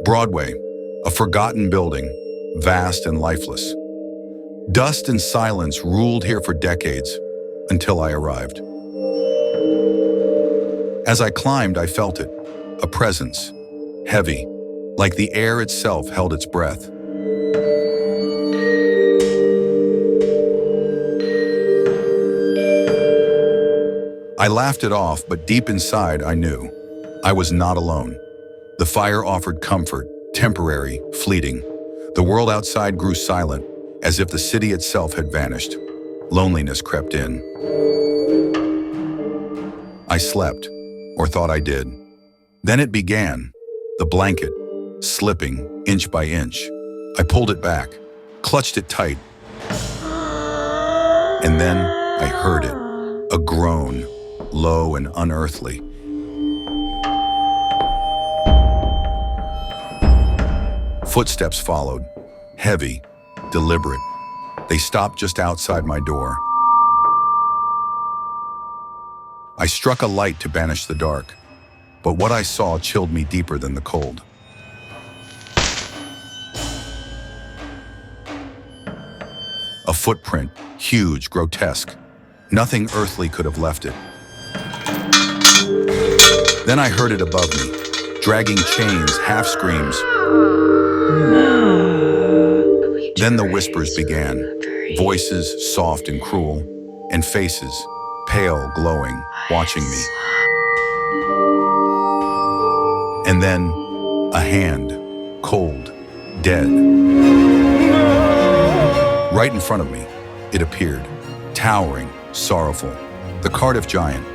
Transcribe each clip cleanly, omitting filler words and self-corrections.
Broadway, a forgotten building, vast and lifeless. Dust and silence ruled here for decades, until I arrived. As I climbed, I felt it, a presence, heavy, like the air itself held its breath. I laughed it off, but deep inside I knew I was not alone. The fire offered comfort, temporary, fleeting. The world outside grew silent, as if the city itself had vanished. Loneliness crept in. I slept, or thought I did. Then it began, the blanket, slipping inch by inch. I pulled it back, clutched it tight, and then I heard it, a groan, low and unearthly. Footsteps followed, heavy, deliberate. They stopped just outside my door. I struck a light to banish the dark, but what I saw chilled me deeper than the cold. A footprint, huge, grotesque. Nothing earthly could have left it. Then I heard it above me, dragging chains, half screams. Then the whispers began, voices soft and cruel, and faces, pale, glowing, watching me. And then, a hand, cold, dead. Right in front of me, it appeared, towering, sorrowful, the Cardiff Giant.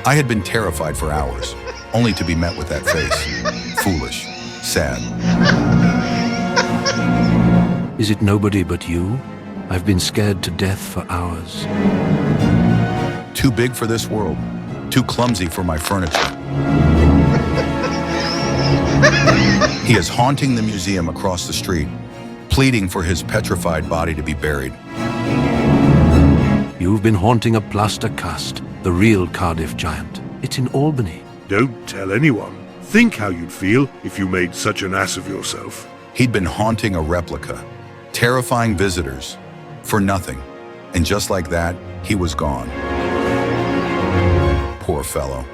I had been terrified for hours, only to be met with that face, foolish, sad. Is it nobody but you? I've been scared to death for hours. Too big for this world, too clumsy for my furniture. He is haunting the museum across the street, pleading for his petrified body to be buried. You've been haunting a plaster cast, the real Cardiff Giant. It's in Albany. Don't tell anyone. Think how you'd feel if you made such an ass of yourself. He'd been haunting a replica, terrifying visitors, for nothing. And just like that, he was gone. Poor fellow.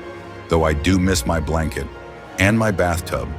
Though I do miss my blanket and my bathtub.